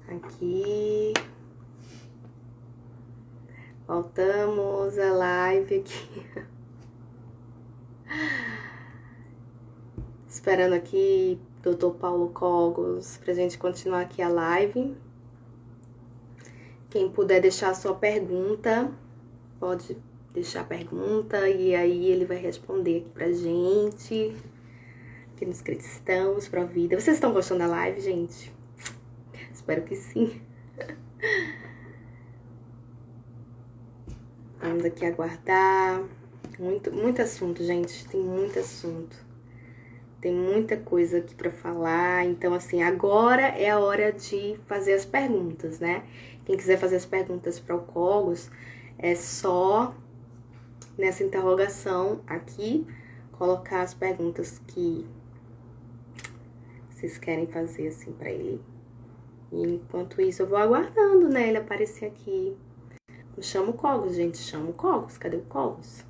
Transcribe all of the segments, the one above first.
Aqui. Voltamos a live aqui. Esperando aqui Dr. Paulo Cogos pra gente continuar aqui a live. Quem puder deixar a sua pergunta, pode deixar a pergunta e aí ele vai responder aqui pra gente. Aqui nos Cristãos Pro Vida. Vocês estão gostando da live, gente? Espero que sim. Vamos aqui aguardar. Muito assunto, gente. Tem muito assunto. Tem muita coisa aqui pra falar. Então, assim, agora é a hora de fazer as perguntas, né? Quem quiser fazer as perguntas para o Cogos, é só nessa interrogação aqui colocar as perguntas que vocês querem fazer, assim, pra ele. E enquanto isso, eu vou aguardando, né? Ele aparecer aqui. Chama o Cogos, gente. Chama o Cogos. Cadê o Cogos?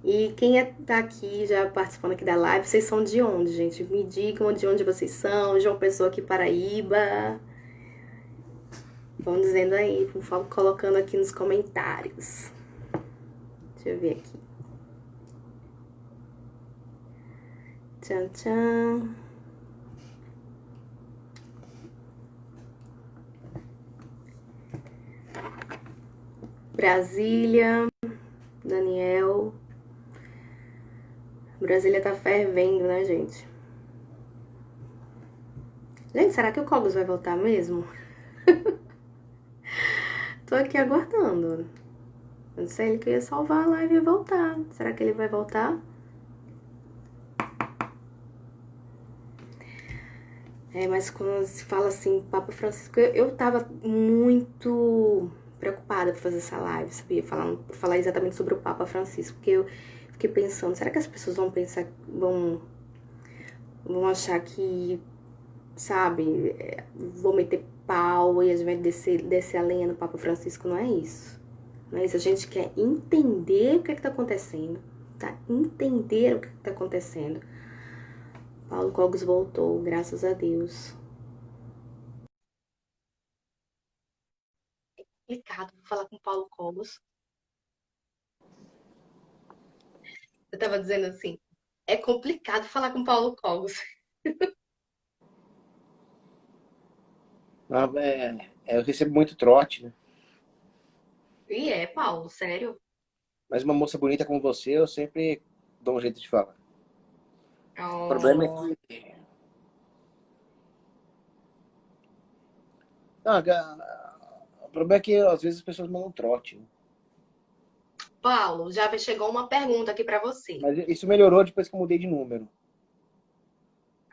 E quem tá aqui, já participando aqui da live, vocês são de onde, gente? Me digam de onde vocês são. João Pessoa aqui, Paraíba. Vão dizendo aí, vão colocando aqui nos comentários. Deixa eu ver aqui. Tchan, tchan. Brasília. Daniel. Brasília tá fervendo, né, gente? Gente, será que o Cogos vai voltar mesmo? Tô aqui aguardando. Eu disse a ele que eu ia salvar a live e voltar. Será que ele vai voltar? Mas quando se fala assim, Papa Francisco, eu tava muito preocupada por fazer essa live, sabia? Falar exatamente sobre o Papa Francisco, porque eu fiquei pensando, será que as pessoas vão pensar, vão achar que, sabe, vou meter pau e a gente vai descer a lenha no Papa Francisco? Não é isso. Não é isso. A gente quer entender o que tá acontecendo, tá? Entender o que tá acontecendo. Paulo Cogos voltou, graças a Deus. É complicado falar com Paulo Cogos. Eu tava dizendo assim, é complicado falar com Paulo Cogos. Eu recebo muito trote, né? E é, Paulo, sério? Mas uma moça bonita como você, eu sempre dou um jeito de falar. O problema é Oh. que. Não, o problema é que às vezes as pessoas mandam trote, né? Paulo, já chegou uma pergunta aqui pra você. Mas isso melhorou depois que eu mudei de número.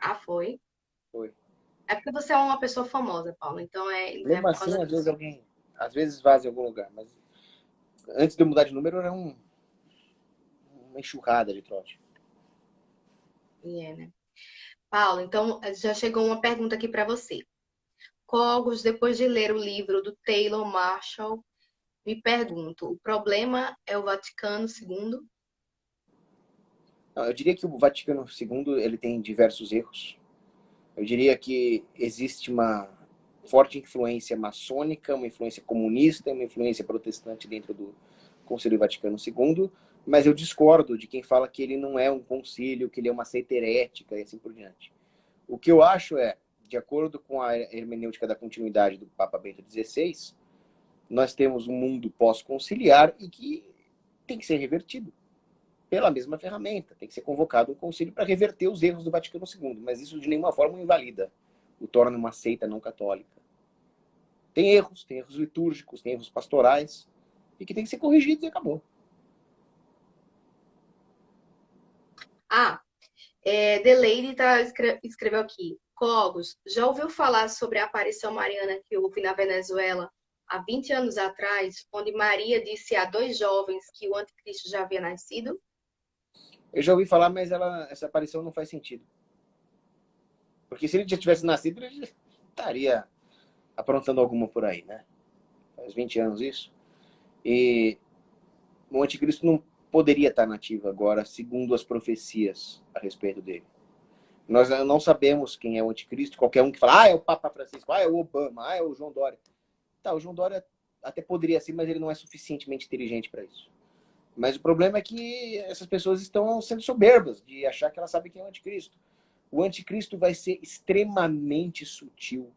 Ah, foi? Foi. É porque você é uma pessoa famosa, Paulo, então é Mesmo por assim, causa às vezes disso. alguém. Às vezes vaza em algum lugar. Mas antes de eu mudar de número, era uma enxurrada de trote. E é, né? Paulo, então já chegou uma pergunta aqui pra você. Cogos, depois de ler o livro do Taylor Marshall, me pergunto, o problema é o Vaticano II? Não, eu diria que o Vaticano II ele tem diversos erros. Eu diria que existe uma forte influência maçônica, uma influência comunista, uma influência protestante dentro do Concílio Vaticano II, mas eu discordo de quem fala que ele não é um concílio, que ele é uma seita herética e assim por diante. O que eu acho é, de acordo com a hermenêutica da continuidade do Papa Bento XVI, nós temos um mundo pós-conciliar e que tem que ser revertido pela mesma ferramenta. Tem que ser convocado um concílio para reverter os erros do Vaticano II, mas isso de nenhuma forma invalida, o torna uma seita não católica. Tem erros litúrgicos, tem erros pastorais, e que tem que ser corrigidos e acabou. Ah, Deleide escreveu aqui. Cogos, já ouviu falar sobre a aparição mariana que houve na Venezuela há 20 anos atrás, onde Maria disse a dois jovens que o anticristo já havia nascido? Eu já ouvi falar, mas essa aparição não faz sentido. Porque se ele já tivesse nascido, ele já estaria aprontando alguma por aí, né? Faz 20 anos isso. E o anticristo não poderia estar nativo agora, segundo as profecias a respeito dele. Nós não sabemos quem é o anticristo. Qualquer um que fala, é o Papa Francisco, é o Obama, é o João Dória. Tá, o João Dória até poderia ser, mas ele não é suficientemente inteligente para isso. Mas o problema é que essas pessoas estão sendo soberbas de achar que elas sabem quem é o anticristo. O anticristo vai ser extremamente sutil,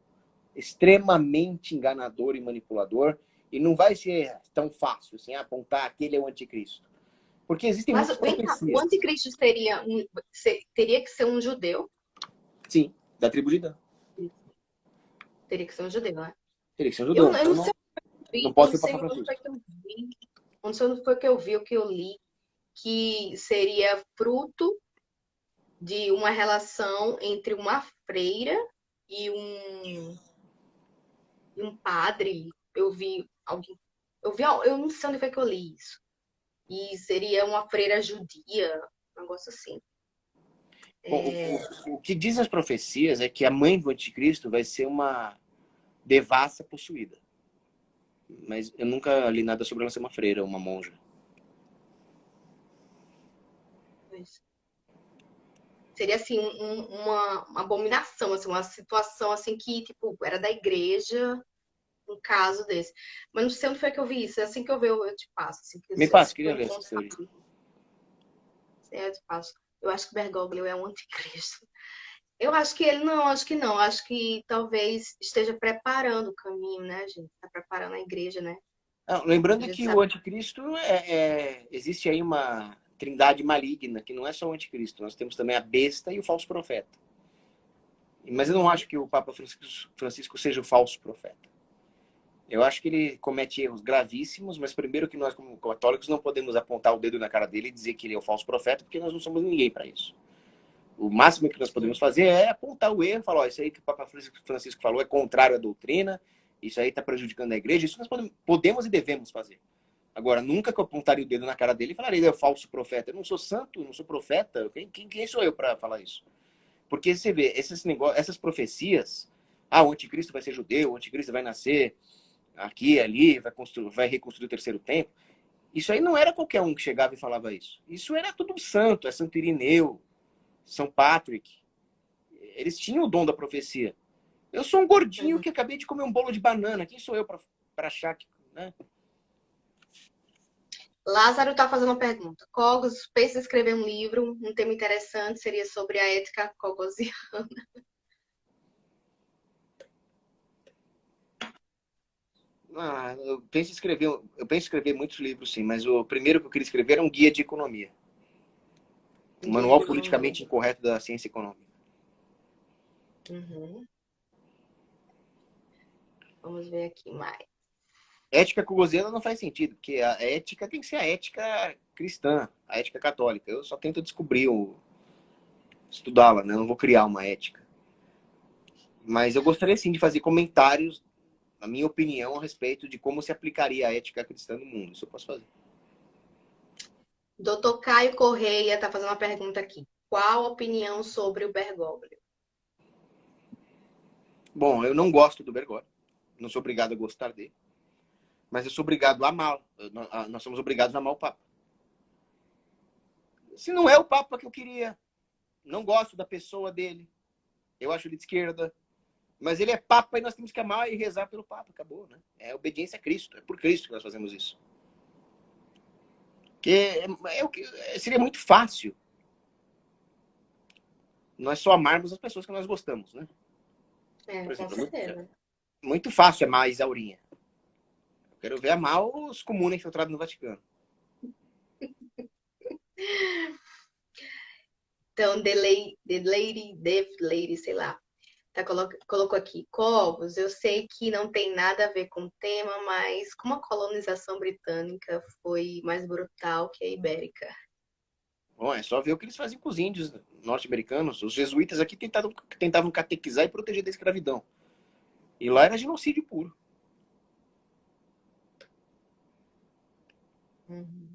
extremamente enganador e manipulador, e não vai ser tão fácil assim, apontar aquele é o anticristo. Porque existem Mas muitas vem cá, o profecias. anticristo teria que ser um judeu? Sim, da tribo de Dan. Teria que ser um judeu, né? Teria que ser um Eu, judeu. eu Então não sei, não eu pode não ser o sei Papa onde foi Francisco. que eu vi, onde foi que eu vi, o que eu li, que seria fruto de uma relação entre uma freira e um padre. Eu vi alguém, eu não sei onde foi que eu li isso. E seria uma freira judia, um negócio assim. Bom, o que diz as profecias é que a mãe do anticristo vai ser uma devassa possuída. Mas eu nunca li nada sobre ela ser uma freira, uma monja. Seria assim uma abominação, assim, uma situação assim que tipo era da igreja, um caso desse. Mas não sei onde foi que eu vi isso. Assim que eu ver, eu te passo. Assim, que Me se passa, queria eu ler essa encontrar, teoria. eu te passo. Eu acho que Bergoglio é um anticristo. Eu acho que ele não, acho que não. Acho que talvez esteja preparando o caminho, né, gente? Está preparando a igreja, né? Não, A lembrando gente que o sabe. anticristo existe aí uma trindade maligna, que não é só o anticristo. Nós temos também a besta e o falso profeta. Mas eu não acho que o Papa Francisco seja o falso profeta. Eu acho que ele comete erros gravíssimos, mas primeiro que nós, como católicos, não podemos apontar o dedo na cara dele e dizer que ele é o falso profeta, porque nós não somos ninguém para isso. O máximo que nós podemos fazer é apontar o erro, falar, isso aí que o Papa Francisco falou é contrário à doutrina, isso aí está prejudicando a igreja, isso nós podemos e devemos fazer. Agora, nunca que eu apontaria o dedo na cara dele e falaria, ele é o falso profeta. Eu não sou santo, não sou profeta, quem sou eu para falar isso? Porque você vê, essas profecias, o anticristo vai ser judeu, o anticristo vai nascer aqui, ali, vai reconstruir o terceiro templo. Isso aí não era qualquer um que chegava e falava isso. Isso era tudo santo, é Santo Irineu, São Patrick. Eles tinham o dom da profecia. Eu sou um gordinho que acabei de comer um bolo de banana. Quem sou eu para achar que... Né? Lázaro está fazendo uma pergunta. Cogos pensa em escrever um livro, um tema interessante seria sobre a ética cogosiana. Eu penso em escrever muitos livros, sim, mas o primeiro que eu queria escrever era um guia de economia. Um Guia de manual economia. politicamente incorreto da ciência econômica. Uhum. Vamos ver aqui mais. Ética cogosiana não faz sentido, porque a ética tem que ser a ética cristã, a ética católica. Eu só tento descobrir, estudá-la, né? Eu não vou criar uma ética. Mas eu gostaria, sim, de fazer comentários, na minha opinião, a respeito de como se aplicaria a ética cristã no mundo. Isso eu posso fazer. Doutor Caio Correia está fazendo uma pergunta aqui. Qual a opinião sobre o Bergoglio? Bom, eu não gosto do Bergoglio. Não sou obrigado a gostar dele. Mas eu sou obrigado a amá-lo. Nós somos obrigados a amar o Papa. Se não é o Papa que eu queria, não gosto da pessoa dele, eu acho ele de esquerda, mas ele é Papa e nós temos que amar e rezar pelo Papa. Acabou, né? É obediência a Cristo. É por Cristo que nós fazemos isso. Porque seria muito fácil nós só amarmos as pessoas que nós gostamos, né? Por Com exemplo, certeza. muito fácil amar a Isaurinha. Eu quero ver amar os comunas infiltrados no Vaticano. Então, The Lady, sei lá, colocou aqui. Cogos, eu sei que não tem nada a ver com o tema, mas como a colonização britânica foi mais brutal que a ibérica? Bom, é só ver o que eles faziam com os índios norte-americanos. Os jesuítas aqui tentavam catequizar e proteger da escravidão. E lá era genocídio puro. Uhum.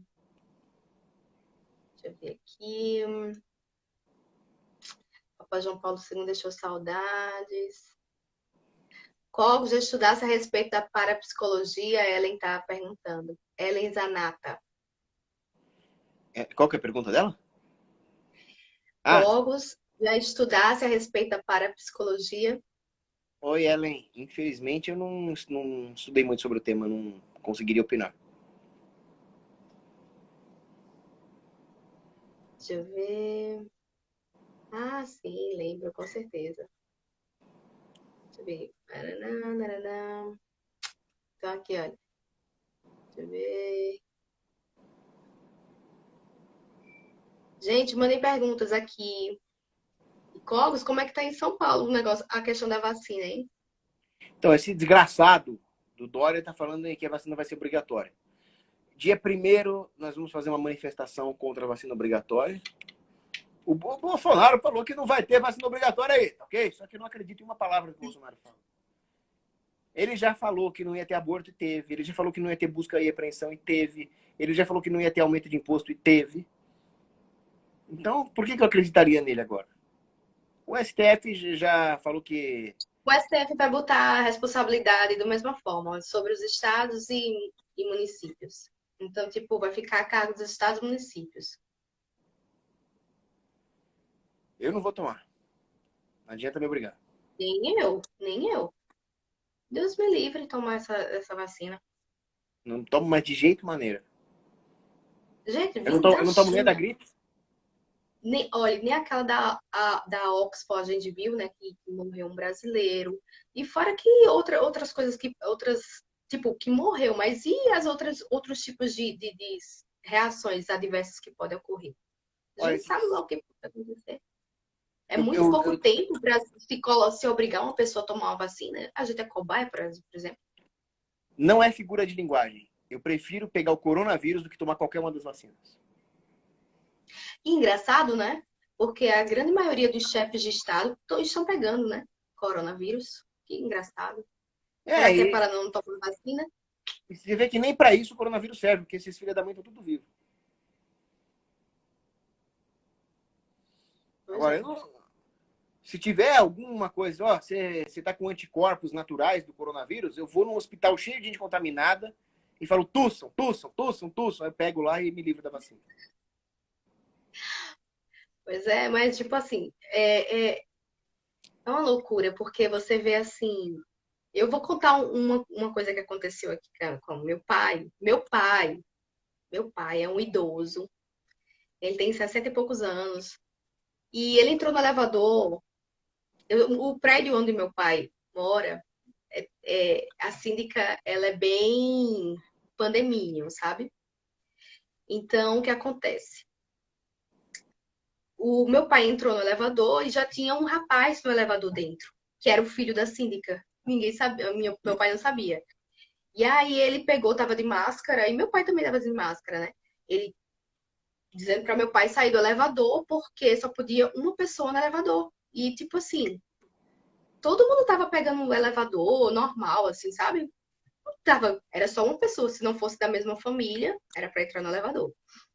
Deixa eu ver aqui. Papa João Paulo II deixou saudades. Cogos, já estudasse a respeito da parapsicologia, Ellen está perguntando. Ellen Zanata. Qual que é a pergunta dela? Ah, Cogos Já estudasse a respeito da parapsicologia? Oi, Ellen. Infelizmente, eu não estudei muito sobre o tema, não conseguiria opinar. Deixa eu ver. Ah, sim, lembro, com certeza. Deixa eu ver. Paraná, naraná. Então, aqui, olha. Deixa eu ver. Gente, mandem perguntas aqui. E Cogos, como é que tá em São Paulo o negócio, a questão da vacina, hein? Então, esse desgraçado do Dória está falando que a vacina vai ser obrigatória. Dia primeiro, nós vamos fazer uma manifestação contra a vacina obrigatória. O Bolsonaro falou que não vai ter vacina obrigatória aí, ok? Só que eu não acredito em uma palavra que o Bolsonaro fala. Ele já falou que não ia ter aborto e teve. Ele já falou que não ia ter busca e apreensão e teve. Ele já falou que não ia ter aumento de imposto e teve. Então, por que eu acreditaria nele agora? O STF já falou que... O STF vai botar a responsabilidade da mesma forma sobre os estados e municípios. Então, tipo, vai ficar a cargo dos estados e municípios. Eu não vou tomar. Não adianta me obrigar. Nem eu. Deus me livre de tomar essa vacina. Não tomo mais de jeito maneira. Gente, Eu não vindo tomo, da eu não tomo nem da China. gripe. Nem, olha, nem aquela da Oxford a gente viu, né? Que morreu um brasileiro. E fora que outras coisas que. Outras, tipo, que morreu, mas e as outros tipos de reações adversas que podem ocorrer? A Olha, gente sabe lá o que pode acontecer. É eu, muito eu, pouco eu, tempo para se obrigar uma pessoa a tomar uma vacina. A gente é cobaia, por exemplo. não é figura de linguagem. Eu prefiro pegar o coronavírus do que tomar qualquer uma das vacinas. E engraçado, né? Porque a grande maioria dos chefes de Estado estão pegando, né? Coronavírus. Que engraçado. É, Será que é e para não tomar vacina? você vê que nem para isso o coronavírus serve, porque esses filhos da mãe estão tudo vivos. Pois Agora, é. se tiver alguma coisa, ó, você está com anticorpos naturais do coronavírus, eu vou num hospital cheio de gente contaminada e falo, tussam, tussam, tussam, tussam. Aí eu pego lá e me livro da vacina. Pois é, mas tipo assim, é uma loucura, porque você vê assim. Eu vou contar uma coisa que aconteceu aqui com o meu pai. Meu pai é um idoso. Ele tem 60 e poucos anos. E ele entrou no elevador. O prédio onde meu pai mora, a síndica, ela é bem pandeminho, sabe? Então, o que acontece? O meu pai entrou no elevador e já tinha um rapaz no elevador dentro, que era o filho da síndica. Ninguém sabia, meu pai não sabia. E aí ele pegou, tava de máscara, e meu pai também tava de máscara, né? Ele dizendo para meu pai sair do elevador porque só podia uma pessoa no elevador. E tipo assim, todo mundo tava pegando o elevador normal, assim, sabe? Era só uma pessoa, se não fosse da mesma família, era para entrar no elevador.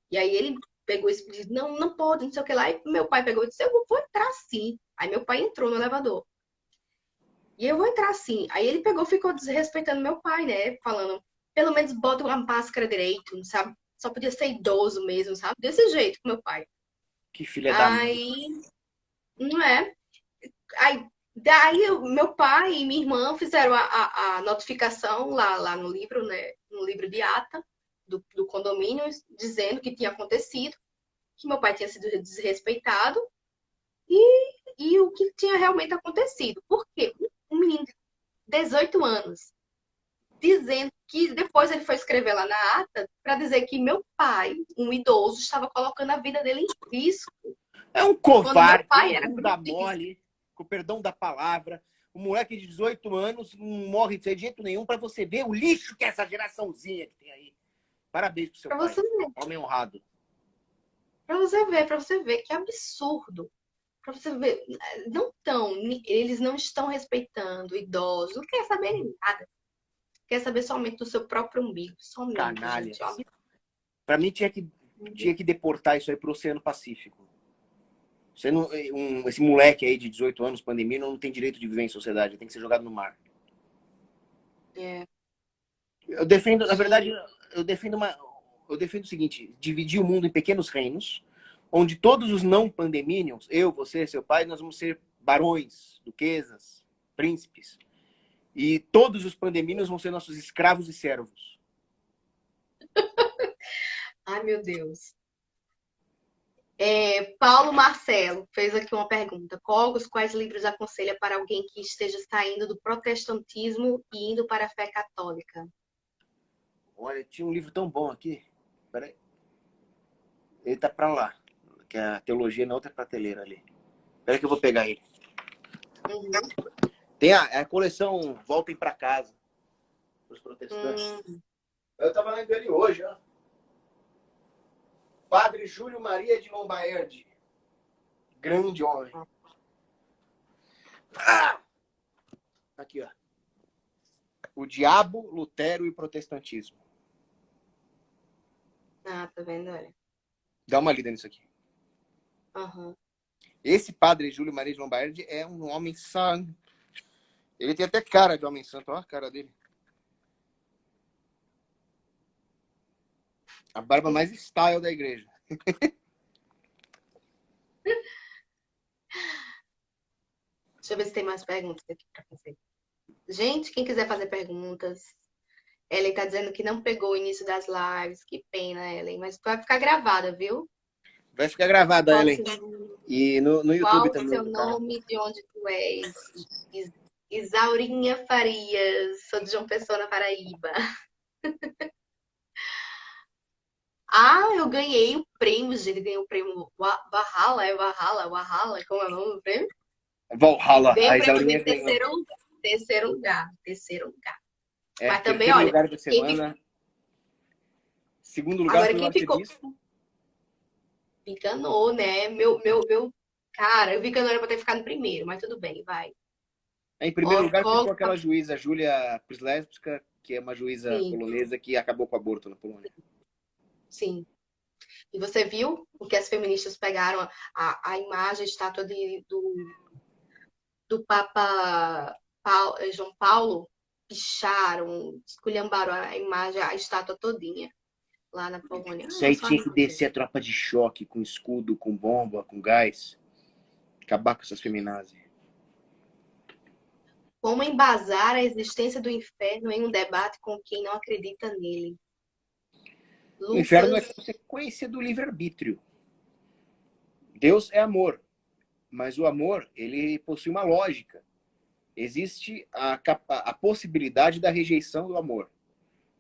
E aí ele pegou esse pedido, não, não pode, não sei o que lá. E meu pai pegou e disse, eu vou entrar sim. Aí meu pai entrou no elevador. E eu vou entrar sim. Aí ele pegou, ficou desrespeitando meu pai, né? Falando, pelo menos bota uma máscara direito, sabe? Só podia ser idoso mesmo, sabe? Desse jeito com meu pai. Que filha da mãe. Aí, não é? Aí, daí meu pai e minha irmã fizeram a notificação lá no livro, né? No livro de ata do condomínio, dizendo que tinha acontecido, que meu pai tinha sido desrespeitado e o que tinha realmente acontecido. Por quê? Um menino de 18 anos dizendo que depois ele foi escrever lá na ata para dizer que meu pai, um idoso, estava colocando a vida dele em risco, É um quando meu covarde, pai um era bunda muito. mole, com o perdão da palavra. Um moleque de 18 anos não morre de jeito nenhum para você ver o lixo que é essa geraçãozinha que tem aí. Parabéns pro seu Para pai. você ver, Homem honrado. para você ver que absurdo. Para você ver, eles não estão respeitando idosos, não quer saber nada. Quer saber somente do seu próprio umbigo, somente, gente. Canalhas. Para mim tinha que deportar isso aí pro Oceano Pacífico. Você não, esse moleque aí de 18 anos, pandemia, não tem direito de viver em sociedade, tem que ser jogado no mar. É, Eu defendo, na verdade, gente, eu defendo o seguinte: dividir o mundo em pequenos reinos, onde todos os não pandeminions, eu, você, seu pai, nós vamos ser barões, duquesas, príncipes. E todos os pandeminions vão ser nossos escravos e servos. Ai, meu Deus. Paulo Marcelo fez aqui uma pergunta. Quais livros aconselha para alguém que esteja saindo do protestantismo e indo para a fé católica? Olha, tinha um livro tão bom aqui. Peraí. Ele tá pra lá. Que é a teologia na outra prateleira ali. Peraí que eu vou pegar ele. Uhum. Tem a coleção Voltem para Casa. Os protestantes. Eu tava lendo ele hoje, ó. Padre Júlio Maria de Lombaerdi. Grande homem. Ah! Aqui, ó. O Diabo, Lutero e o Protestantismo. Ah, tá vendo? Olha. Dá uma lida nisso aqui. Uhum. Esse padre Júlio Maria de Lombaerdi é um homem santo. Ele tem até cara de homem santo. Olha a cara dele. A barba mais style da igreja. Deixa eu ver se tem mais perguntas aqui para fazer. Gente, quem quiser fazer perguntas, Ellen tá dizendo que não pegou o início das lives. Que pena, Ellen. Mas vai ficar gravada, viu? Vai ficar gravada, Qual o Ellen. seu, E no YouTube qual o também. seu nome? De onde tu és? Isaurinha Farias. Sou de João Pessoa, na Paraíba. Ah, eu ganhei o prêmio, gente. Ganhei o prêmio Valhalla. Como é o nome do prêmio? Valhalla. Ganhei A o prêmio Isaurinha de ganhou. terceiro lugar. Terceiro lugar. É, Mas também, terceiro olha, lugar da quem semana. Segundo lugar agora foi o quem ficou arcebispo. enganou, né? Cara, eu vi que eu não era pra ter ficado primeiro, mas tudo bem, vai. Em primeiro lugar Qual, ficou aquela juíza, Júlia Przylewska, que é uma juíza sim, polonesa que acabou com o aborto na Polônia. sim. E você viu o que as feministas pegaram a imagem, a estátua do Papa João Paulo, picharam, esculhambaram a imagem, a estátua todinha lá na Polônia. Isso Ah, aí só tinha que ridículo. descer a tropa de choque, com escudo, com bomba, com gás. Acabar com essas feminazes. Como embasar a existência do inferno em um debate com quem não acredita nele? O inferno é Lucas. consequência do livre-arbítrio. Deus é amor, mas o amor, ele possui uma lógica. Existe a possibilidade da rejeição do amor.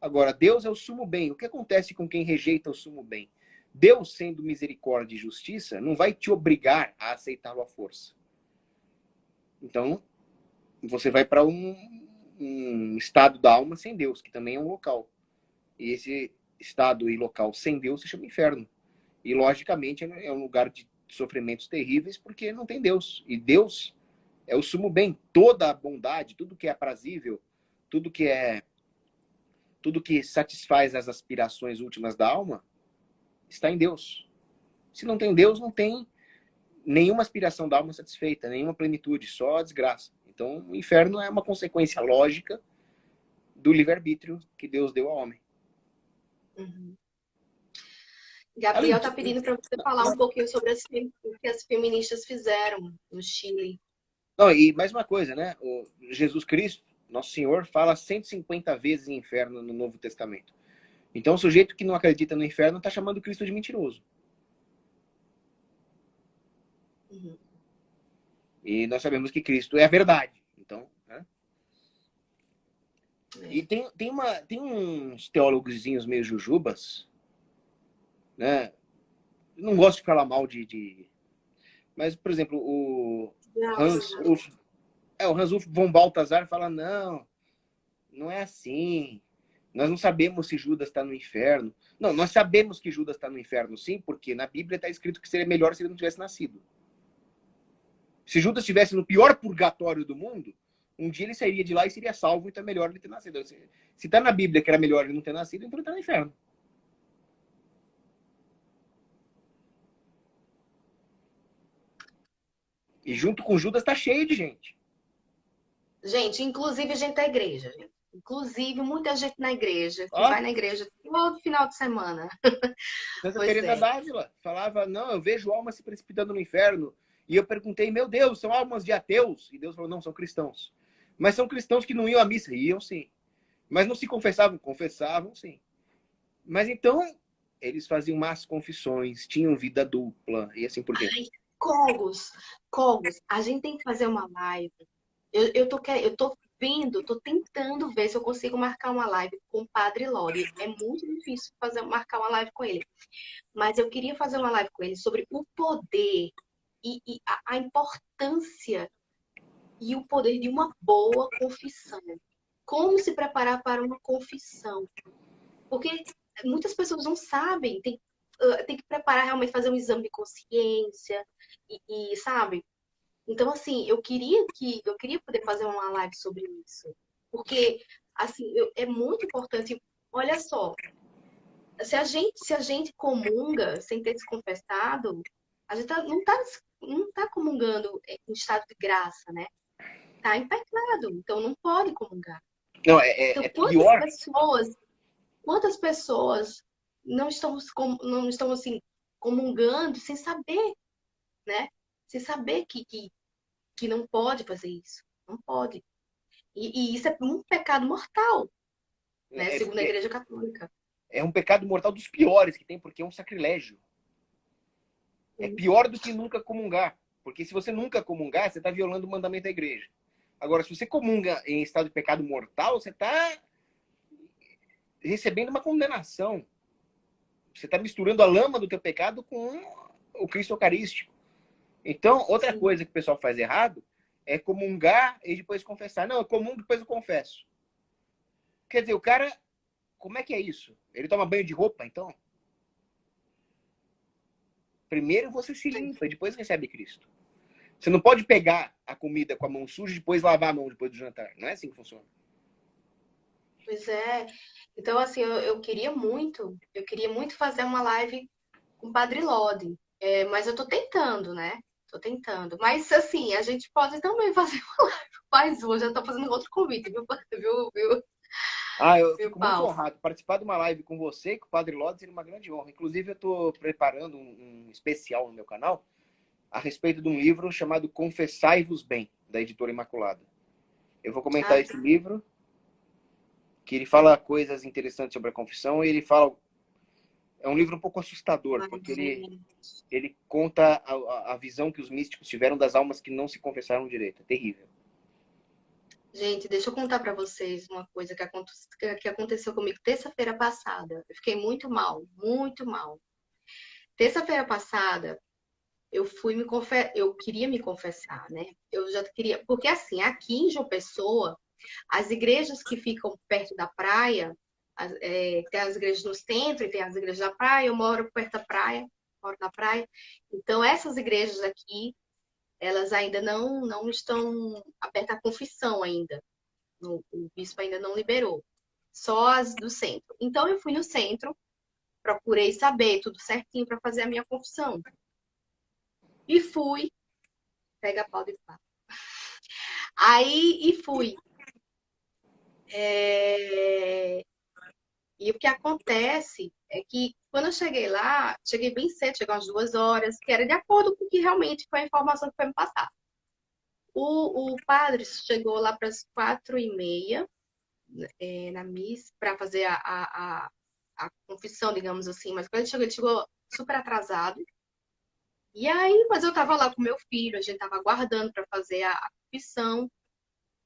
Agora, Deus é o sumo bem. O que acontece com quem rejeita o sumo bem? Deus, sendo misericórdia e justiça, não vai te obrigar a aceitá-lo à força. Então, você vai para um estado da alma sem Deus, que também é um local. E esse estado e local sem Deus se chama inferno. E, logicamente, é um lugar de sofrimentos terríveis porque não tem Deus. E Deus é o sumo bem. Toda a bondade, tudo que é aprazível, tudo que satisfaz as aspirações últimas da alma, está em Deus. Se não tem Deus, não tem nenhuma aspiração da alma satisfeita, nenhuma plenitude, só a desgraça. Então, o inferno é uma consequência lógica do livre-arbítrio que Deus deu ao homem. Uhum. Além Gabriel está disso, pedindo para você falar um pouquinho sobre o que as feministas fizeram no Chile. não, e mais uma coisa, né? O Jesus Cristo, nosso Senhor, fala 150 vezes em inferno no Novo Testamento. Então, o sujeito que não acredita no inferno está chamando Cristo de mentiroso. Uhum. E nós sabemos que Cristo é a verdade. Então, né? E tem uns teólogozinhos meio jujubas, né? Não gosto de falar mal Mas, por exemplo, o Hans Ulf von Balthasar fala, não é assim. Nós não sabemos se Judas está no inferno. Não, nós sabemos que Judas está no inferno, sim, porque na Bíblia está escrito que seria melhor se ele não tivesse nascido. Se Judas estivesse no pior purgatório do mundo, um dia ele sairia de lá e seria salvo, então é melhor ele ter nascido. Se está na Bíblia que era melhor ele não ter nascido, então ele está no inferno. E junto com Judas está cheio de gente. Gente, inclusive gente da igreja, gente. Inclusive, muita gente na igreja, que Ó, vai na igreja todo final de semana. Santa Pois Teresa é. d'Ávila falava, não, eu vejo almas se precipitando no inferno. E eu perguntei, meu Deus, são almas de ateus? E Deus falou, não, são cristãos. Mas são cristãos que não iam à missa. Iam sim. Mas não se confessavam? Confessavam sim. Mas então, eles faziam más confissões, tinham vida dupla e assim por diante. Cogos, Cogos, a gente tem que fazer uma live. Eu tô vendo, tô tentando ver se eu consigo marcar uma live com o Padre Lodi. É muito difícil marcar uma live com ele. Mas eu queria fazer uma live com ele sobre o poder e a importância e o poder de uma boa confissão. Como se preparar para uma confissão. Porque muitas pessoas não sabem, tem que preparar realmente, fazer um exame de consciência sabe? Então, assim, eu queria poder fazer uma live sobre isso. Porque, assim, é muito importante. Olha só, se a gente comunga sem ter se confessado, a gente não tá comungando em estado de graça, né? Tá em pecado, então não pode comungar. Não, Então, é pior. quantas pessoas não estão assim comungando sem saber, né? Sem saber que não pode fazer isso. Não pode. E isso é um pecado mortal, né? Segundo a É, Igreja Católica. é um pecado mortal dos piores que tem, porque é um sacrilégio. É Sim. pior do que nunca comungar. Porque se você nunca comungar, você está violando o mandamento da igreja. Agora, se você comunga em estado de pecado mortal, você está recebendo uma condenação. Você está misturando a lama do teu pecado com o Cristo Eucarístico. Então, outra Sim. coisa que o pessoal faz errado é comungar e depois confessar. Não, eu comungo e depois eu confesso. Quer dizer, o cara, como é que é isso? Ele toma banho de roupa, então? Primeiro você se limpa e depois recebe Cristo. Você não pode pegar a comida com a mão suja e depois lavar a mão depois do jantar. Não é assim que funciona. Pois é. Então, assim, eu queria muito fazer uma live com o Padre Lodi. É, mas eu tô tentando, né? Tô tentando. Mas, assim, a gente pode também fazer uma live. Faz uma, já tô fazendo outro convite, Ah, eu viu, fico muito Paulo? honrado. Participar de uma live com você e com o Padre Lodi seria uma grande honra. Inclusive, eu estou preparando um especial no meu canal a respeito de um livro chamado Confessai-vos Bem, da editora Imaculada. Eu vou comentar Ai, esse livro, que ele fala coisas interessantes sobre a confissão, e ele fala. É um livro um pouco assustador, ai, porque gente. ele conta a visão que os místicos tiveram das almas que não se confessaram direito. É terrível. Gente, deixa eu contar pra vocês uma coisa que aconteceu comigo terça-feira passada. Eu fiquei muito mal, muito mal. Terça-feira passada, eu queria me confessar, né? Eu já queria, porque assim, aqui em João Pessoa, as igrejas que ficam perto da praia, tem as igrejas no centro e tem as igrejas da praia. Eu moro perto da praia, moro na praia. Então, essas igrejas aqui, elas ainda não estão abertas à confissão ainda. O bispo ainda não liberou. Só as do centro. Então, eu fui no centro, procurei saber tudo certinho para fazer a minha confissão. E fui, pega pau de pá. Aí, e fui. É, E o que acontece é que quando eu cheguei lá, cheguei bem cedo, cheguei umas 2 horas, que era de acordo com o que realmente foi a informação que foi me passada. O padre chegou lá para as 4h30, na missa, para fazer a confissão, digamos assim, mas quando ele chegou super atrasado. E aí, mas eu estava lá com meu filho, a gente estava aguardando para fazer a confissão.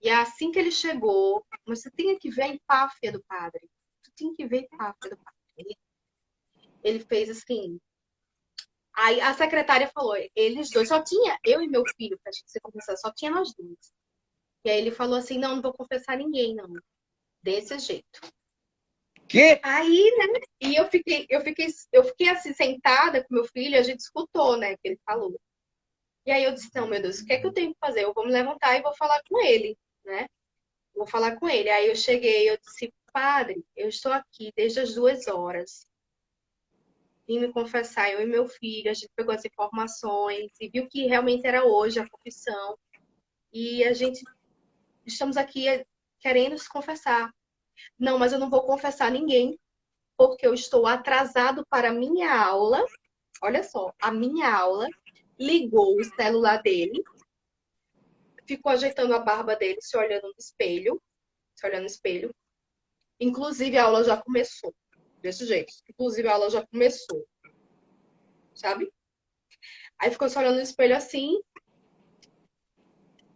E assim que ele chegou, mas você tem que ver a empáfia do padre. Tu tem que ver a empáfia do padre. Ele fez assim. Aí a secretária falou, eles dois, só tinha eu e meu filho pra gente se confessar, só tinha nós dois. E aí ele falou assim, não vou confessar ninguém, não. Desse jeito. Que? Aí, né? E eu fiquei assim, sentada com meu filho, a gente escutou, né, o que ele falou. E aí eu disse, não, meu Deus, o que é que eu tenho que fazer? Eu vou me levantar e vou falar com ele, né? Vou falar com ele. Aí eu cheguei, eu disse, padre, eu estou aqui desde as 2 horas. Vim me confessar, eu e meu filho, a gente pegou as informações e viu que realmente era hoje a confissão. E a gente estamos aqui querendo se confessar. Não, mas eu não vou confessar a ninguém, porque eu estou atrasado para a minha aula. Olha só, a minha aula, ligou o celular dele, ficou ajeitando a barba dele, se olhando no espelho, se olhando no espelho. Inclusive, a aula já começou. Desse jeito. Inclusive, a aula já começou. Sabe? Aí ficou se olhando no espelho assim.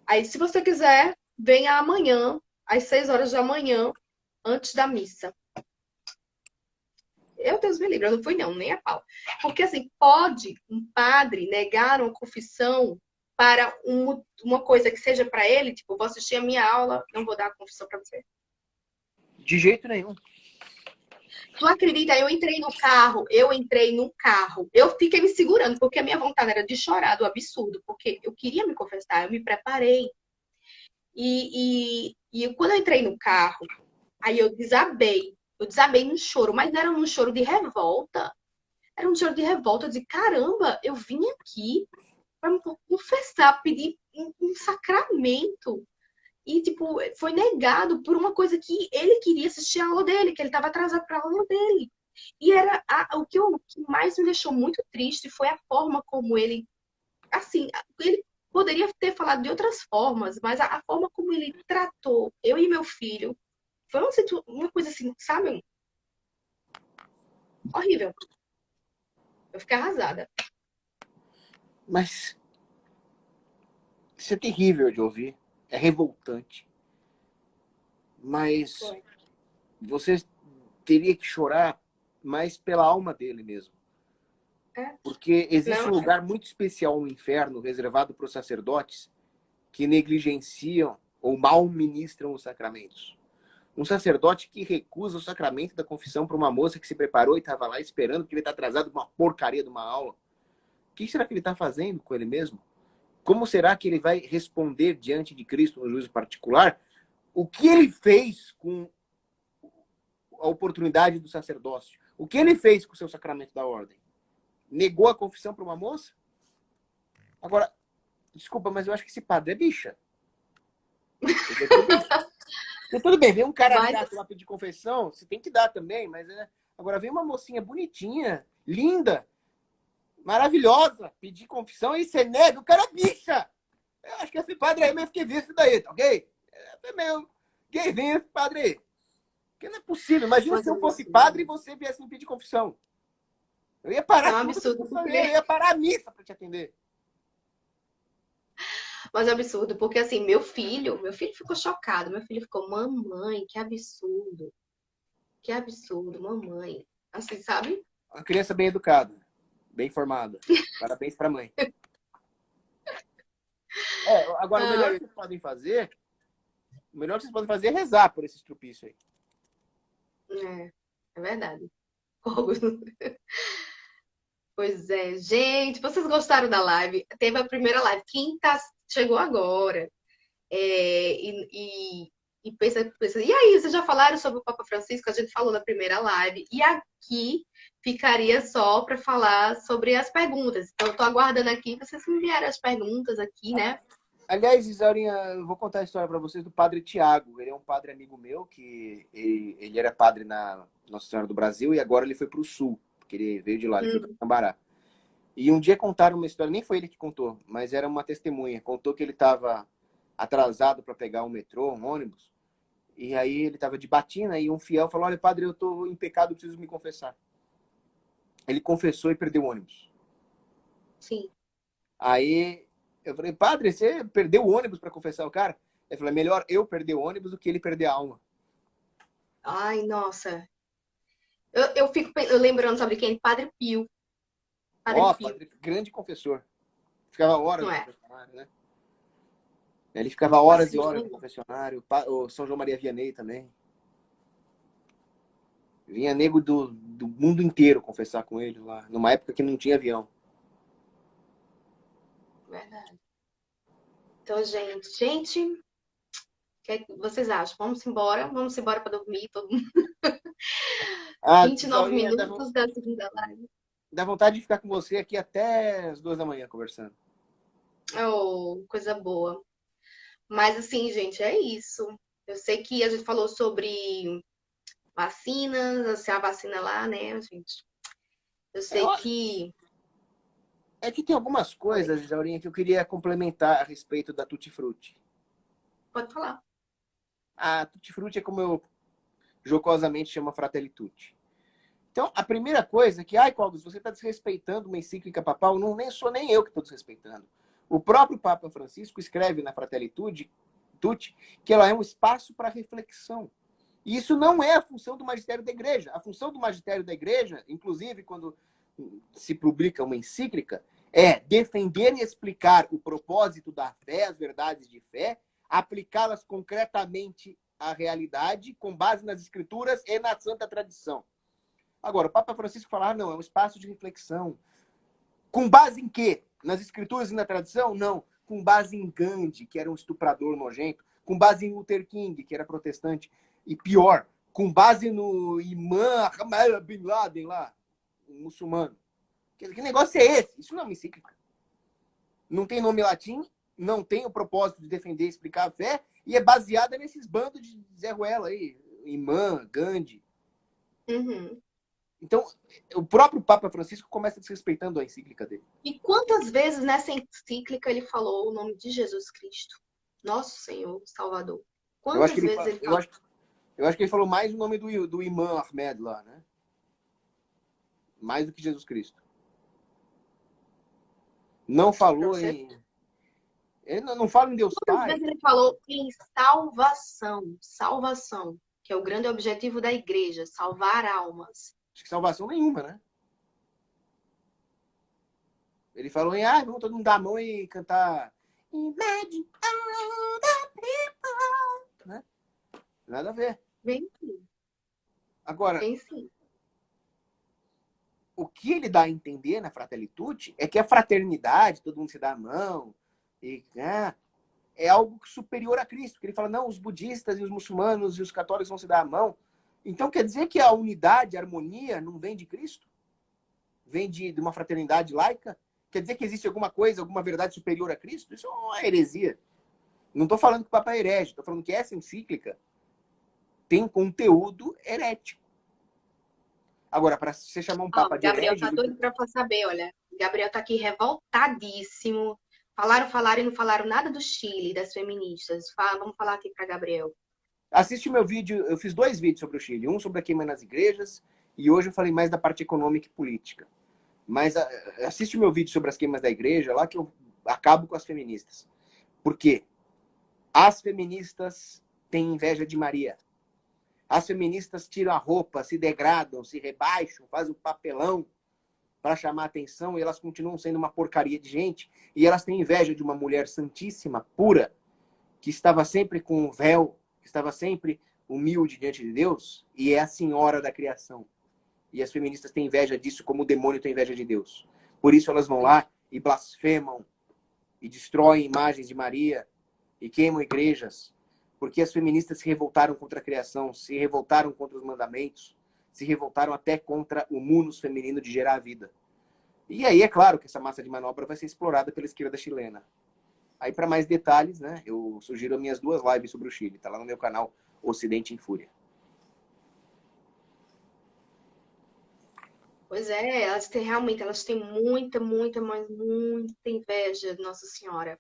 Aí, se você quiser, venha amanhã, às 6 horas da manhã, antes da missa. Eu, Deus me livre, eu não fui não, nem a pau. Porque, assim, pode um padre negar uma confissão para uma coisa que seja para ele? Tipo, vou assistir a minha aula, não vou dar a confissão para você. De jeito nenhum. Tu acredita? Eu entrei num carro. Eu fiquei me segurando, porque a minha vontade era de chorar do absurdo, porque eu queria me confessar, eu me preparei. E quando eu entrei no carro, aí eu desabei. Eu desabei num choro, mas não era um choro de revolta. Era um choro de revolta, de caramba, eu vim aqui para me confessar, pedir um sacramento. E, tipo, foi negado por uma coisa que ele queria assistir a aula dele, que ele estava atrasado para a aula dele. E era o que mais me deixou muito triste foi a forma como ele, assim, ele poderia ter falado de outras formas, mas a forma como ele tratou eu e meu filho foi uma coisa assim, sabe? Horrível. Eu fiquei arrasada. Mas isso é terrível de ouvir. É revoltante. Mas Foi. você teria que chorar mais pela alma dele mesmo. É. Porque existe Não, um lugar muito especial no inferno reservado para os sacerdotes que negligenciam ou mal ministram os sacramentos. Um sacerdote que recusa o sacramento da confissão para uma moça que se preparou e estava lá esperando, porque ele está atrasado uma porcaria de uma aula. O que será que ele está fazendo com ele mesmo? Como será que ele vai responder diante de Cristo no juízo particular o que ele fez com a oportunidade do sacerdócio? O que ele fez com o seu sacramento da ordem? Negou a confissão para uma moça? Agora, desculpa, mas eu acho que esse padre é bicha. E tudo bem, vem um cara mas chato lá pedir confissão, você tem que dar também, mas agora vem uma mocinha bonitinha, linda, maravilhosa, pedir confissão e você nega, o cara é bicha. Eu acho que esse padre aí é meio esquisito daí, tá ok? É meio gayzinho esse padre aí. Porque não é possível. Imagina mas se é eu um fosse padre e absurdo. você viesse me pedir confissão. Eu ia parar É um tudo que eu absurdo, tô fazendo, eu porque ia parar a missa para te atender. mas é um absurdo, porque assim, meu filho ficou chocado, meu filho ficou, mamãe, que absurdo, mamãe. Assim, sabe? Uma criança bem educada, bem formada. Parabéns pra mãe. Agora, Ai, o melhor que vocês podem fazer é rezar por esse estrupício aí. é verdade. Pois é, gente, vocês gostaram da live? Teve a primeira live, quinta chegou agora. E pensa, e aí, vocês já falaram sobre o Papa Francisco? A gente falou na primeira live. E aqui ficaria só para falar sobre as perguntas. Então, eu tô aguardando aqui vocês me enviarem as perguntas aqui, né? Aliás, Isaurinha, eu vou contar a história para vocês do padre Tiago. Ele é um padre amigo meu, que ele era padre na Nossa Senhora do Brasil e agora ele foi para o Sul, porque ele veio de lá, ele foi para Hum, Cambará. E um dia contaram uma história, nem foi ele que contou, mas era uma testemunha. Contou que ele estava atrasado para pegar um metrô, um ônibus, e aí ele estava de batina e um fiel falou: Olha, padre, eu estou em pecado, preciso me confessar. Ele confessou e perdeu o ônibus. sim. Aí eu falei: Padre, você perdeu o ônibus para confessar o cara? Ele falou: Melhor eu perder o ônibus do que ele perder a alma. Ai, nossa. Eu fico eu lembrando, sabe de quem? Padre Pio. Padre Ó, Pio, padre, grande confessor. Ficava horas não no é? confessionário, né? Ele ficava Tipo horas e assim, horas no confessionário. O São João Maria Vianney também. Vinha nego do mundo inteiro confessar com ele lá, numa época que não tinha avião. verdade. Então, gente, o que vocês acham? Vamos embora para dormir, todo mundo. Ah, 29 Isaurinha, minutos da segunda live. dá vontade de ficar com você aqui até as 2 da manhã conversando. Oh, coisa boa. Mas assim, gente, é isso. Eu sei que a gente falou sobre vacinas, se a vacina lá, né, gente? Eu É, sei que. é que tem algumas Falei, coisas, Isaurinha, que eu queria complementar a respeito da Tutti Frutti. pode falar. A Tutti Frutti é como eu jocosamente chamo a Fratelli Tutti. Então, a primeira coisa é que, ai, Clóvis, você está desrespeitando uma encíclica papal. Não nem sou nem eu que estou desrespeitando. O próprio Papa Francisco escreve na Fratelli Tutti que ela é um espaço para reflexão. E isso não é a função do magistério da igreja. A função do magistério da igreja, inclusive quando se publica uma encíclica, é defender e explicar o propósito da fé, as verdades de fé, aplicá-las concretamente à realidade, com base nas escrituras e na santa tradição. Agora, o Papa Francisco fala, não, é um espaço de reflexão. Com base em quê? Nas escrituras e na tradição? Não. Com base em Gandhi, que era um estuprador nojento. Com base em Luther King, que era protestante. E pior, com base no imã Bin Laden lá, um muçulmano. Que negócio é esse? Isso não é uma encíclica. Não tem nome latim, não tem o propósito de defender e explicar a fé, e é baseada nesses bandos de Zé Ruela aí. Imã, Gandhi. Uhum. Então, o próprio Papa Francisco começa desrespeitando a encíclica dele. E quantas vezes nessa encíclica ele falou o nome de Jesus Cristo, nosso Senhor Salvador? Eu acho que Quantas ele, vezes ele eu falou? acho, eu acho que ele falou mais o nome do imã Ahmed lá, né? Mais do que Jesus Cristo. Não Pra falou você? em. Ele não fala em Deus Quantas Pai. vezes ele falou em salvação? Salvação, que é o grande objetivo da igreja, salvar almas. Acho que salvação nenhuma, né? Ele falou em, ah, vamos todo mundo dar a mão e cantar. Imagine all the people. Né? Nada a ver. Bem sim, Agora, bem sim. o que ele dá a entender na Fratelli Tutti é que a fraternidade, todo mundo se dá a mão, e, é algo superior a Cristo. Porque ele fala, não, os budistas e os muçulmanos e os católicos vão se dar a mão. Então quer dizer que a unidade, a harmonia não vem de Cristo? Vem de uma fraternidade laica? Quer dizer que existe alguma coisa, alguma verdade superior a Cristo? Isso é uma heresia. Não estou falando que o Papa é herege, estou falando que essa encíclica tem conteúdo herético. Agora, para você chamar um Ó, Papa de Gabriel herege... tá doido pra saber, olha. Gabriel tá aqui revoltadíssimo. Falaram e não falaram nada do Chile, das feministas. Vamos falar aqui pra Gabriel. Assiste o meu vídeo, eu fiz 2 vídeos sobre o Chile. Um sobre a queima nas igrejas e hoje eu falei mais da parte econômica e política. Mas assiste o meu vídeo sobre as queimas da igreja, lá que eu acabo com as feministas. Por quê? As feministas têm inveja de Maria. As feministas tiram a roupa, se degradam, se rebaixam, fazem um papelão para chamar atenção e elas continuam sendo uma porcaria de gente. E elas têm inveja de uma mulher santíssima, pura, que estava sempre com o véu, que estava sempre humilde diante de Deus, e é a senhora da criação. E as feministas têm inveja disso como o demônio tem inveja de Deus. Por isso elas vão lá e blasfemam e destroem imagens de Maria e queimam igrejas. Porque as feministas se revoltaram contra a criação, se revoltaram contra os mandamentos, se revoltaram até contra o munus feminino de gerar a vida. E aí é claro que essa massa de manobra vai ser explorada pela esquerda chilena. Aí, para mais detalhes, né, eu sugiro as minhas 2 lives sobre o Chile. Tá lá no meu canal Ocidente em Fúria. Pois é, elas têm realmente, elas têm muita, muita, mas muita inveja de Nossa Senhora.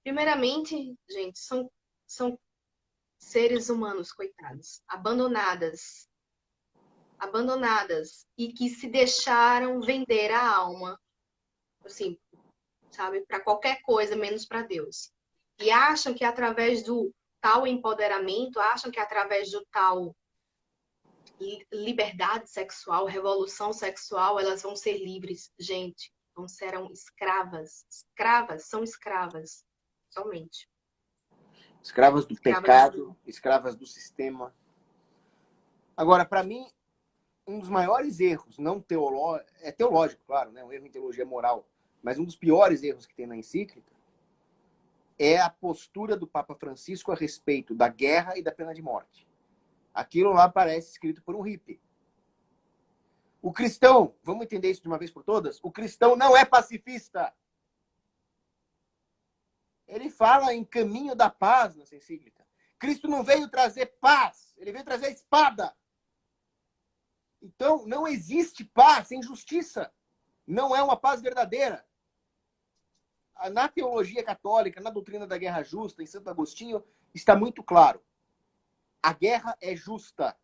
Primeiramente, gente, são seres humanos, coitados, abandonadas e que se deixaram vender a alma, assim, sabe, para qualquer coisa menos para Deus. E acham que através do tal empoderamento, acham que através do tal liberdade sexual, revolução sexual, elas vão ser livres. Gente, não serão escravas. Escravas são escravas, somente. Escravas do Escravas de... pecado, escravas do sistema. Agora, para mim, um dos maiores erros, não teológico, é teológico, claro, né? Um erro em teologia moral, mas um dos piores erros que tem na encíclica é a postura do Papa Francisco a respeito da guerra e da pena de morte. Aquilo lá parece escrito por um hippie. O cristão, vamos entender isso de uma vez por todas? O cristão não é pacifista. Ele fala em caminho da paz nessa encíclica. Cristo não veio trazer paz, ele veio trazer espada. Então, não existe paz sem justiça. Não é uma paz verdadeira. Na teologia católica, na doutrina da guerra justa, em Santo Agostinho, está muito claro. A guerra é justa,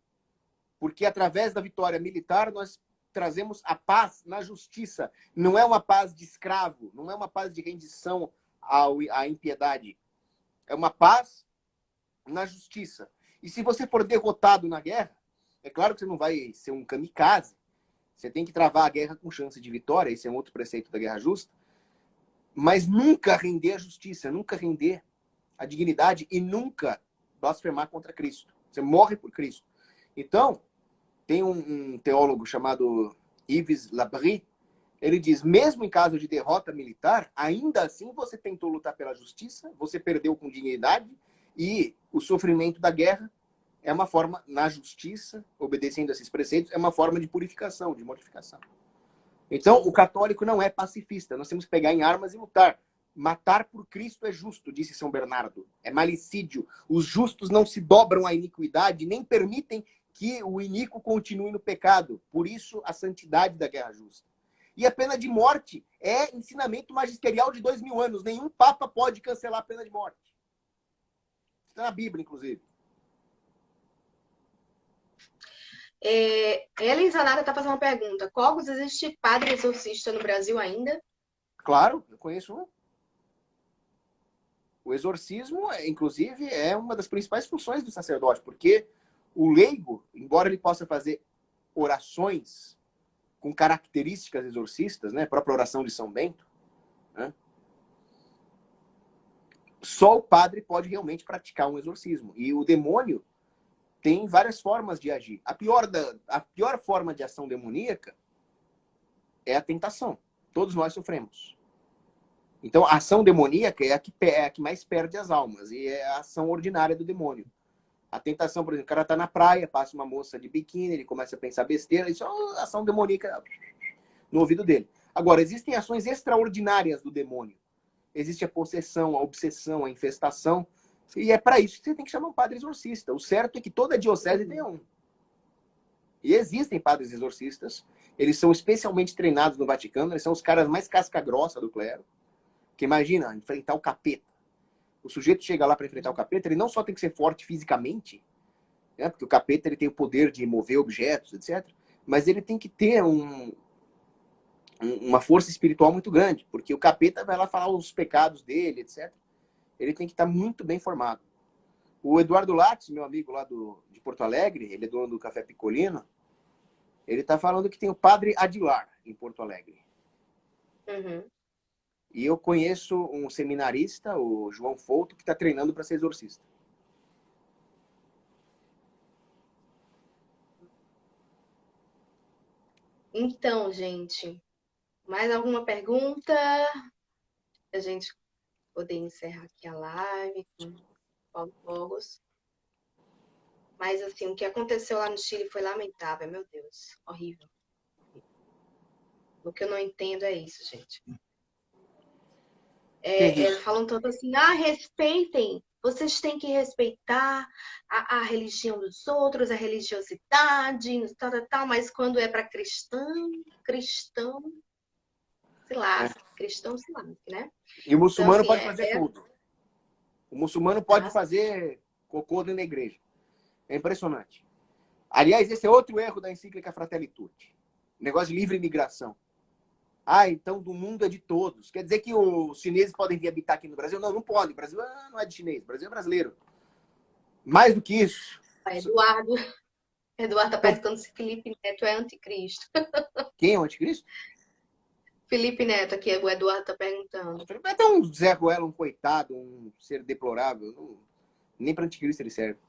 porque através da vitória militar nós trazemos a paz na justiça. Não é uma paz de escravo, não é uma paz de rendição à impiedade. É uma paz na justiça. E se você for derrotado na guerra, é claro que você não vai ser um kamikaze. Você tem que travar a guerra com chance de vitória, esse é um outro preceito da guerra justa. Mas nunca render a justiça, nunca render a dignidade e nunca blasfemar contra Cristo. Você morre por Cristo. Então, tem um teólogo chamado Yves Labrie, ele diz, mesmo em caso de derrota militar, ainda assim você tentou lutar pela justiça, você perdeu com dignidade, e o sofrimento da guerra é uma forma, na justiça, obedecendo a esses preceitos, é uma forma de purificação, de mortificação. Então, o católico não é pacifista, nós temos que pegar em armas e lutar. Matar por Cristo é justo, disse São Bernardo. É malicídio. Os justos não se dobram à iniquidade, nem permitem que o iníquo continue no pecado. Por isso, a santidade da guerra justa. E a pena de morte é ensinamento magisterial de 2000 anos. Nenhum papa pode cancelar a pena de morte. Está na Bíblia, inclusive. Ellen Zanata está fazendo uma pergunta. Cogos, existe padre exorcista no Brasil ainda? Claro, eu conheço um. O exorcismo, inclusive, é uma das principais funções do sacerdote, porque o leigo, embora ele possa fazer orações com características exorcistas, né, a própria oração de São Bento, né, só o padre pode realmente praticar um exorcismo. E o demônio tem várias formas de agir. A pior forma de ação demoníaca é a tentação. Todos nós sofremos. Então, a ação demoníaca é a que mais perde as almas. E é a ação ordinária do demônio. A tentação, por exemplo, o cara tá na praia, passa uma moça de biquíni, ele começa a pensar besteira, isso é uma ação demoníaca no ouvido dele. Agora, existem ações extraordinárias do demônio. Existe a possessão, a obsessão, a infestação. E é para isso que você tem que chamar um padre exorcista. O certo é que toda diocese tenha um. E existem padres exorcistas. Eles são especialmente treinados no Vaticano. Eles são os caras mais casca-grossa do clero. Que imagina, enfrentar o capeta. O sujeito chega lá para enfrentar o capeta, ele não só tem que ser forte fisicamente, né, porque o capeta ele tem o poder de mover objetos, etc. Mas ele tem que ter uma força espiritual muito grande, porque o capeta vai lá falar os pecados dele, etc. Ele tem que estar muito bem formado. O Eduardo Lattes, meu amigo lá de Porto Alegre, ele é dono do Café Picolino, ele está falando que tem o Padre Adilar em Porto Alegre. Uhum. E eu conheço um seminarista, o João Fouto, que está treinando para ser exorcista. Então, gente, mais alguma pergunta? A gente poder encerrar aqui a live com Paulo Fogos. Mas, assim, o que aconteceu lá no Chile foi lamentável, meu Deus, horrível. O que eu não entendo é isso, gente. Falam tanto assim, respeitem, vocês têm que respeitar a religião dos outros, a religiosidade, tal, mas quando é para cristão, se lasque, cristão se lasque, né? E o Então, muçulmano assim, pode fazer tudo. O muçulmano pode fazer cocô dentro da igreja. É impressionante. Aliás, esse é outro erro da encíclica Fratelli Tutti. Negócio de livre imigração. Então do mundo é de todos. Quer dizer que os chineses podem vir habitar aqui no Brasil? Não, não podem. O Brasil não é de chinês. O Brasil é brasileiro. Mais do que isso. Eduardo tá perguntando se Felipe Neto é anticristo. Quem é o anticristo? Felipe Neto, aqui, o Eduardo tá perguntando. É até um Zé Ruela, um coitado, um ser deplorável. Nem para anticristo ele serve.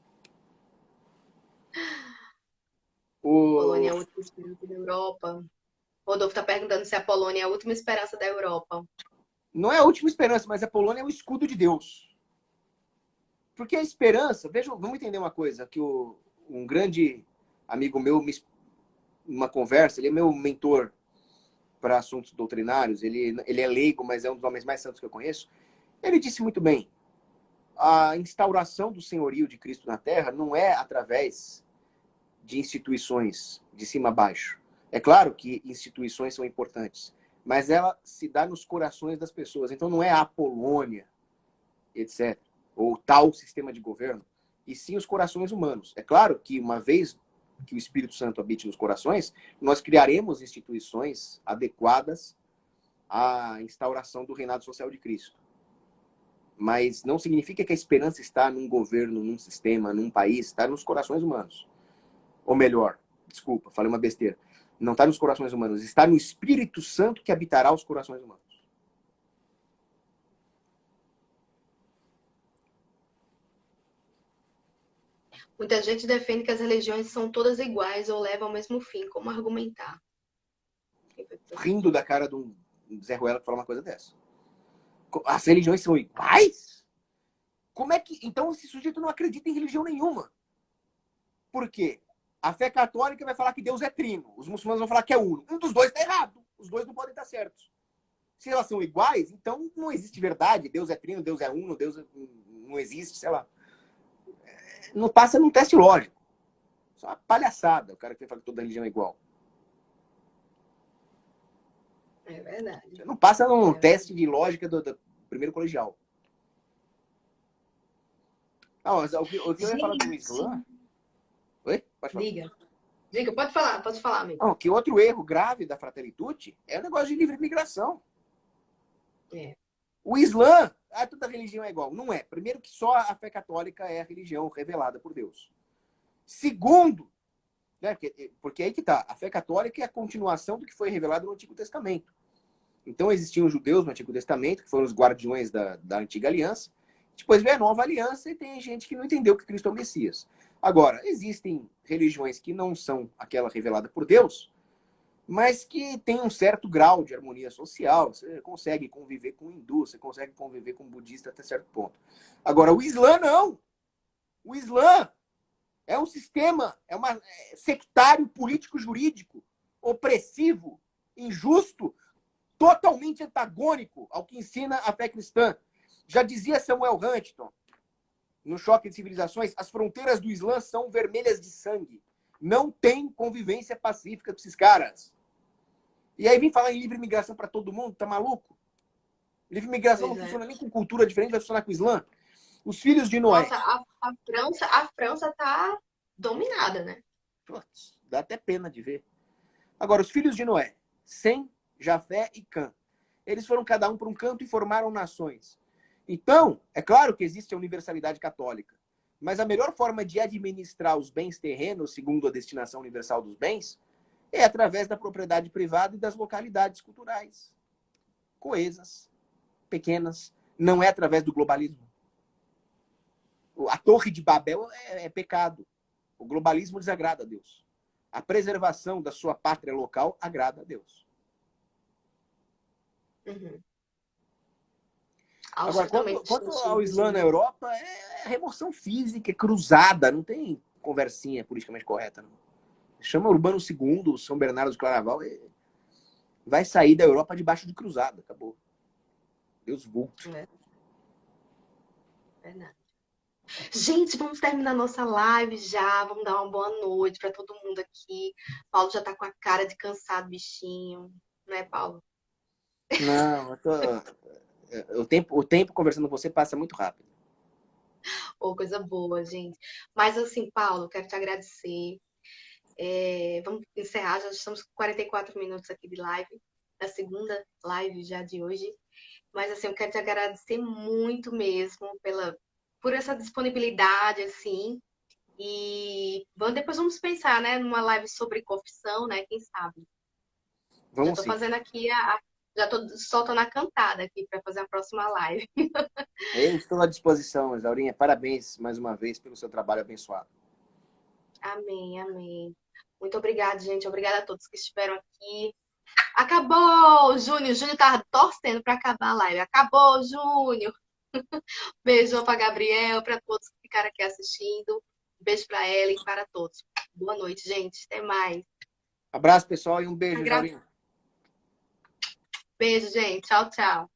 Polônia é a última esperança da Europa. Rodolfo tá perguntando se a Polônia é a última esperança da Europa. Não é a última esperança, mas a Polônia é o escudo de Deus. Porque a esperança... Vejam, vamos entender uma coisa, que um grande amigo meu, numa conversa, ele é meu mentor para assuntos doutrinários, ele é leigo, mas é um dos homens mais santos que eu conheço. Ele disse muito bem, a instauração do senhorio de Cristo na Terra não é através de instituições de cima a baixo. É claro que instituições são importantes, mas ela se dá nos corações das pessoas. Então não é a Polônia, etc., ou tal sistema de governo, e sim os corações humanos. É claro que uma vez que o Espírito Santo habite nos corações, nós criaremos instituições adequadas à instauração do reinado social de Cristo. Mas não significa que a esperança está num governo, num sistema, num país, está nos corações humanos. Ou melhor, desculpa, falei uma besteira. Não está nos corações humanos, está no Espírito Santo que habitará os corações humanos. Muita gente defende que as religiões são todas iguais ou levam ao mesmo fim. Como argumentar? Rindo da cara de um Zé Ruela que fala uma coisa dessa. As religiões são iguais? Como é que... Então esse sujeito não acredita em religião nenhuma. Por quê? A fé católica vai falar que Deus é trino. Os muçulmanos vão falar que é uno. Um dos dois está errado. Os dois não podem estar certos. Se elas são iguais, então não existe verdade. Deus é trino, Deus é uno, Deus não existe, sei lá. Não passa num teste lógico. Só uma palhaçada o cara que fala que toda religião é igual. É verdade. Você não passa num teste de lógica do primeiro colegial. Não, mas o que eu ia falar do Islã... Oi? Pode falar. Diga, pode falar, amigo. Não, que outro erro grave da Fratelli Tutti é o negócio de livre migração. É. O Islã, toda religião é igual. Não é. Primeiro que só a fé católica é a religião revelada por Deus. Segundo, né, porque aí que tá, a fé católica é a continuação do que foi revelado no Antigo Testamento. Então existiam os judeus no Antigo Testamento, que foram os guardiões da Antiga Aliança. Depois veio a Nova Aliança e tem gente que não entendeu que Cristo é o Messias. Agora, existem religiões que não são aquela revelada por Deus, mas que tem um certo grau de harmonia social. Você consegue conviver com o hindu, você consegue conviver com o budista até certo ponto. Agora, o Islã não. O Islã é um sistema, sectário político-jurídico, opressivo, injusto, totalmente antagônico ao que ensina a fé cristã. Já dizia Samuel Huntington, no Choque de Civilizações, as fronteiras do Islã são vermelhas de sangue. Não tem convivência pacífica com esses caras. E aí vem falar em livre migração para todo mundo, tá maluco? Livre migração não funciona nem com cultura diferente, vai funcionar com o Islã. Os filhos de Noé. Nossa, a França tá dominada, né? Putz, dá até pena de ver. Agora, os filhos de Noé, Sem, Jafé e Cã, eles foram cada um para um canto e formaram nações. Então, é claro que existe a universalidade católica, mas a melhor forma de administrar os bens terrenos, segundo a destinação universal dos bens, é através da propriedade privada e das localidades culturais, coesas, pequenas. Não é através do globalismo. A Torre de Babel é pecado. O globalismo desagrada a Deus. A preservação da sua pátria local agrada a Deus. Uhum. Agora, quanto ao Islã na Europa, é remoção física, é cruzada, não tem conversinha politicamente correta. Não. Chama Urbano II, São Bernardo do Claraval, vai sair da Europa debaixo de cruzada, acabou. Deus vulto. É. Verdade. Gente, vamos terminar nossa live já, vamos dar uma boa noite para todo mundo aqui. Paulo já tá com a cara de cansado, bichinho, não é, Paulo? Não, o tempo conversando com você passa muito rápido. Ô, coisa boa, gente. Mas assim, Paulo, quero te agradecer. Vamos encerrar, já estamos com 44 minutos aqui de live, da segunda live já de hoje. Mas assim, eu quero te agradecer muito mesmo por essa disponibilidade, assim. E depois vamos pensar, né, numa live sobre confissão, né? Quem sabe? Já tô fazendo aqui já tô soltando a cantada aqui para fazer a próxima live. Eu estou à disposição, Isaurinha. Parabéns mais uma vez pelo seu trabalho abençoado. Amém, amém. Muito obrigada, gente. Obrigada a todos que estiveram aqui. Acabou, Júnior. O Júnior tava torcendo para acabar a live. Acabou, Júnior. Beijo para Gabriel, para todos que ficaram aqui assistindo. Beijo para Ellen, para todos. Boa noite, gente. Até mais. Abraço, pessoal, e um beijo, Isaurinha. Beijo, gente. Tchau, tchau.